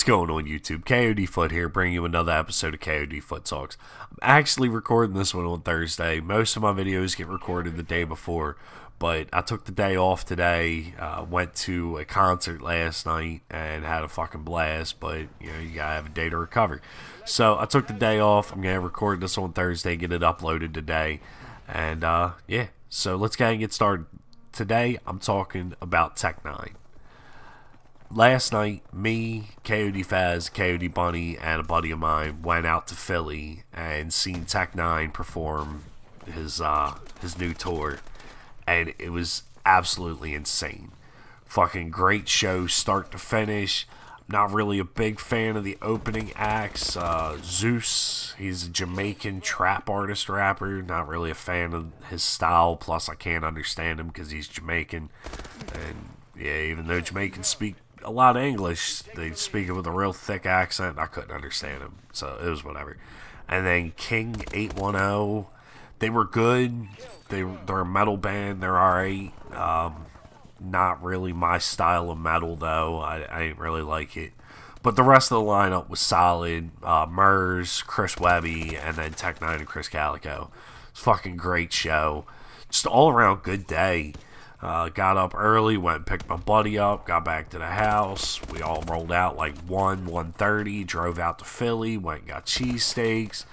going on YouTube? KoD here, bringing you another episode of KoD Talks. I'm actually recording this one on Thursday. Most of my videos get recorded the day before, but I took the day off today. Went to a concert last night and had a fucking blast, but you gotta have a day to recover. So I took the day off. I'm gonna record this on Thursday, get it uploaded today, and yeah. So let's go ahead and get started. Today I'm talking about N9ne. Last night, me, KoD Faz, KoD Bunny, and a buddy of mine went out to Philly and seen N9ne perform his new tour, and it was absolutely insane. Fucking great show, start to finish. Not really a big fan of the opening acts. Zeus, he's a Jamaican trap artist rapper. Not really a fan of his style. Plus, I can't understand him because he's Jamaican, and yeah, even though Jamaicans speak a lot of English, they speak it with a real thick accent. I couldn't understand him, so it was whatever. And then King N9ne, they were good. They're a metal band. They're alright. Not really my style of metal though. I didn't really like it. But the rest of the lineup was solid. Murs, Chris Webby, and then N9ne and Chris Calico. It's a fucking great show. Just all around good day. Got up early, went and picked my buddy up, got back to the house. We all rolled out like 1:30, drove out to Philly, went and got cheesesteaks,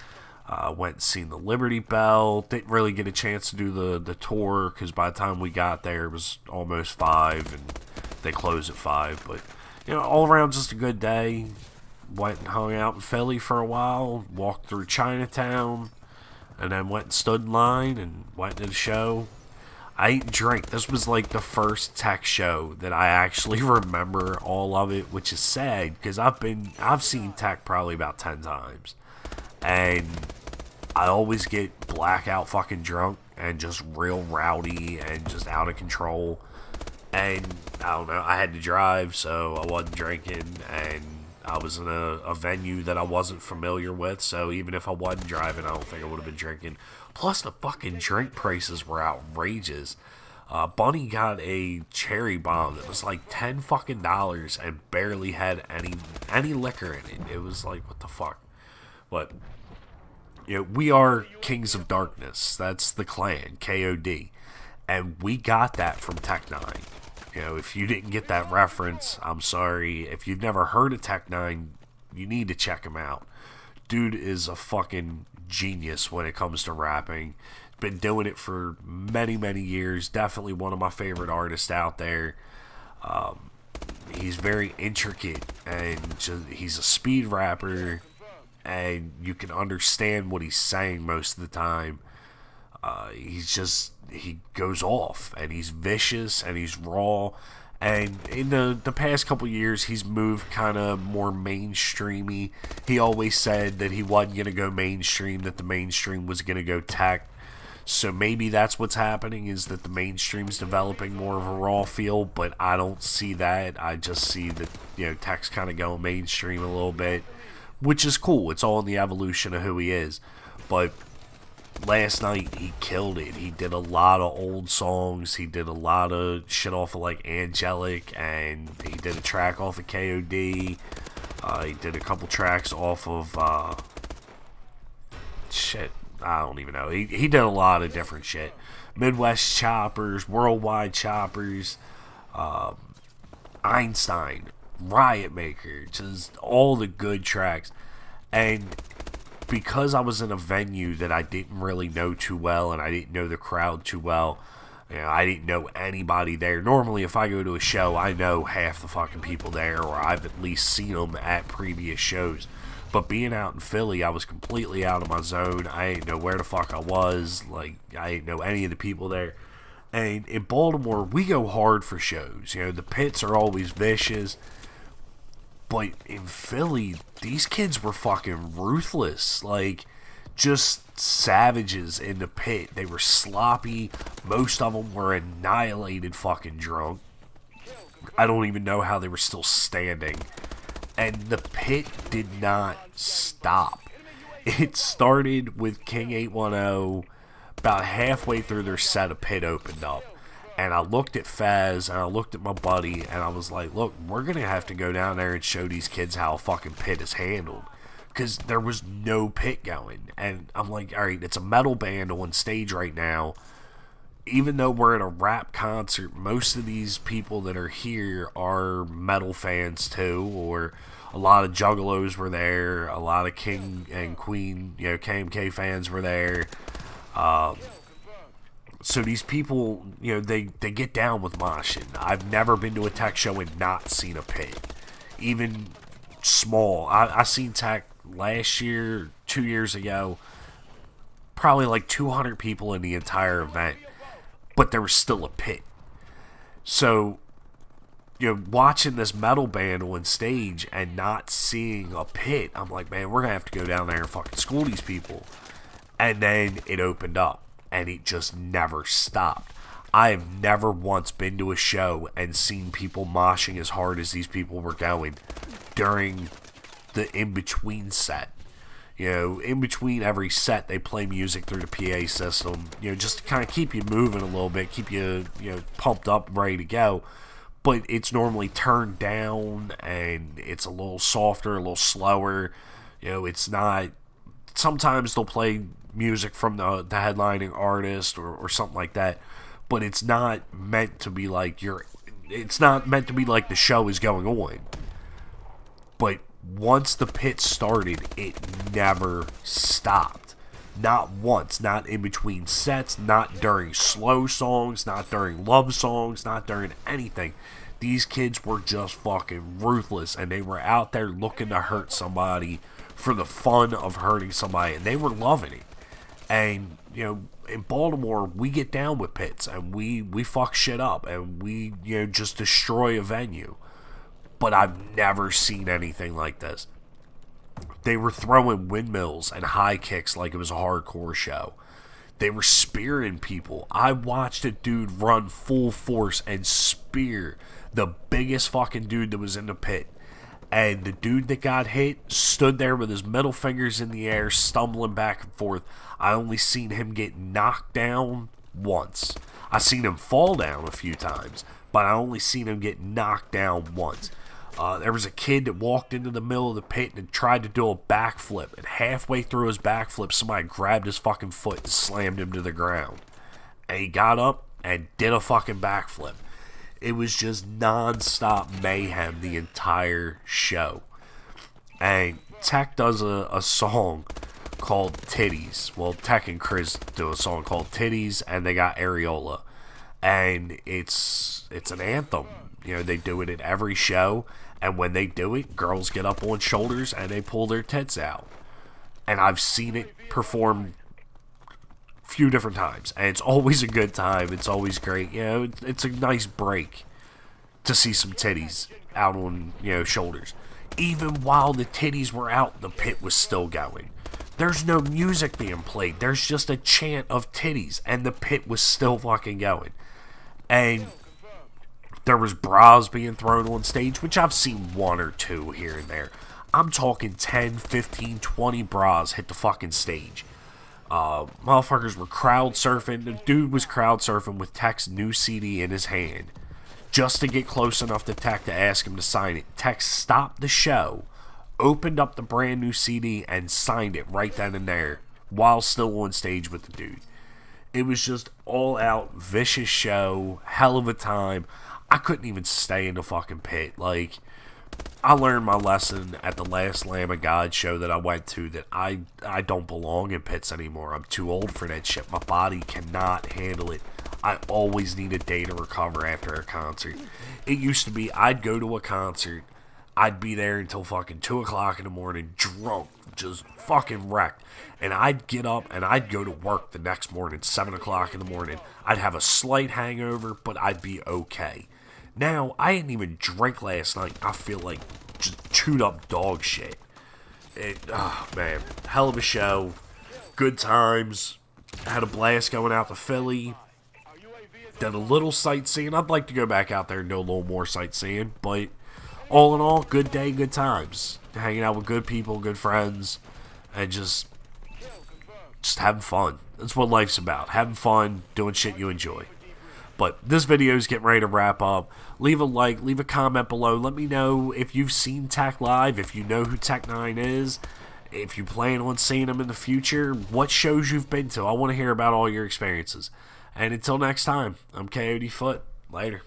went and seen the Liberty Bell. Didn't really get a chance to do the tour because by the time we got there it was almost 5 and they closed at 5. But all around just a good day. Went and hung out in Philly for a while, walked through Chinatown, and then went and stood in line and went to the show. I didn't drink. This was like the first tech show that I actually remember all of it, which is sad because I've seen tech probably about 10 times, and I always get blackout fucking drunk and just real rowdy and just out of control. And I don't know, I had to drive, so I wasn't drinking, and I was in a venue that I wasn't familiar with, so even if I wasn't driving, I don't think I would have been drinking. Plus, the fucking drink prices were outrageous. Bunny got a cherry bomb that was like $10 fucking and barely had any liquor in it. It was like, what the fuck? But we are Kings of Darkness. That's the clan, KoD, and we got that from N9ne. If you didn't get that reference, I'm sorry. If you've never heard of N9ne, you need to check him out. Dude is a fucking genius when it comes to rapping. Been doing it for many, many years. Definitely one of my favorite artists out there. He's very intricate, and he's a speed rapper, and you can understand what he's saying most of the time. He goes off, and he's vicious, and he's raw. And in the past couple years, he's moved kind of more mainstreamy. He always said that he wasn't going to go mainstream, that the mainstream was going to go tech. So maybe that's what's happening, is that the mainstream's developing more of a raw feel, but I don't see that. I just see that, tech's kind of going mainstream a little bit, which is cool. It's all in the evolution of who he is. But last night, he killed it. He did a lot of old songs. He did a lot of shit off of, like, Angelic, and he did a track off of KoD. He did a couple tracks off of, shit, I don't even know. He did a lot of different shit. Midwest Choppers, Worldwide Choppers, Einstein, Riot Maker, just all the good tracks. And because I was in a venue that I didn't really know too well, and I didn't know the crowd too well, I didn't know anybody there. Normally, if I go to a show, I know half the fucking people there, or I've at least seen them at previous shows. But being out in Philly, I was completely out of my zone. I didn't know where the fuck I was. Like, I didn't know any of the people there. And in Baltimore, we go hard for shows. The pits are always vicious. But in Philly, these kids were fucking ruthless. Like, just savages in the pit. They were sloppy. Most of them were annihilated fucking drunk. I don't even know how they were still standing. And the pit did not stop. It started with King N9ne. About halfway through their set, a pit opened up. And I looked at Faz, and I looked at my buddy, and I was like, look, we're going to have to go down there and show these kids how a fucking pit is handled. Because there was no pit going. And I'm like, alright, it's a metal band on stage right now. Even though we're at a rap concert, most of these people that are here are metal fans too, or a lot of Juggalos were there, a lot of King and Queen, KMK fans were there. So these people, they get down with moshing. I've never been to a tech show and not seen a pit. Even small. I seen tech last year, 2 years ago, probably like 200 people in the entire event, but there was still a pit. So, watching this metal band on stage and not seeing a pit, I'm like, man, we're going to have to go down there and fucking school these people. And then it opened up, and it just never stopped. I have never once been to a show and seen people moshing as hard as these people were going during the in-between set. In between every set, they play music through the PA system, just to kind of keep you moving a little bit, keep you, pumped up and ready to go. But it's normally turned down, and it's a little softer, a little slower. It's not... Sometimes they'll play music from the headlining artist or something like that, but it's not meant to be like it's not meant to be like the show is going on. But once the pit started, it never stopped. Not once. Not in between sets. Not during slow songs. Not during love songs. Not during anything. These kids were just fucking ruthless, and they were out there looking to hurt somebody for the fun of hurting somebody, and they were loving it. And, in Baltimore, we get down with pits, and we fuck shit up, and we, just destroy a venue. But I've never seen anything like this. They were throwing windmills and high kicks like it was a hardcore show. They were spearing people. I watched a dude run full force and spear the biggest fucking dude that was in the pit. And the dude that got hit stood there with his middle fingers in the air, stumbling back and forth. I only seen him get knocked down once. I seen him fall down a few times, but I only seen him get knocked down once. There was a kid that walked into the middle of the pit and tried to do a backflip. And halfway through his backflip, somebody grabbed his fucking foot and slammed him to the ground. And he got up and did a fucking backflip. It was just non-stop mayhem the entire show. And Tech does a song called Titties. Well, Tech and Chris do a song called Titties, and they got Areola. And it's an anthem. They do it at every show. And when they do it, girls get up on shoulders and they pull their tits out. And I've seen it performed a few different times. And it's always a good time. It's always great. It's a nice break to see some titties out on, shoulders. Even while the titties were out, the pit was still going. There's no music being played. There's just a chant of titties. And the pit was still fucking going. And there was bras being thrown on stage, which I've seen one or two here and there. I'm talking 10, 15, 20 bras hit the fucking stage. Motherfuckers were crowd surfing. The dude was crowd surfing with Tech's new CD in his hand, just to get close enough to Tech to ask him to sign it. Tech stopped the show, opened up the brand new CD, and signed it right then and there, while still on stage with the dude. It was just all out vicious show, hell of a time. I couldn't even stay in the fucking pit. I learned my lesson at the last Lamb of God show that I went to, that I don't belong in pits anymore. I'm too old for that shit. My body cannot handle it. I always need a day to recover after a concert. It used to be I'd go to a concert, I'd be there until fucking 2 o'clock in the morning, drunk, just fucking wrecked. And I'd get up and I'd go to work the next morning, 7 o'clock in the morning. I'd have a slight hangover, but I'd be okay. Now, I didn't even drink last night. I feel like just chewed up dog shit. Man, hell of a show. Good times. Had a blast going out to Philly. Did a little sightseeing. I'd like to go back out there and do a little more sightseeing. But all in all, good day, good times. Hanging out with good people, good friends. And just having fun. That's what life's about. Having fun, doing shit you enjoy. But this video is getting ready to wrap up. Leave a like, leave a comment below. Let me know if you've seen Tech live, if you know who Tech9ne is, if you plan on seeing him in the future, what shows you've been to. I want to hear about all your experiences. And until next time, I'm KoD Foot. Later.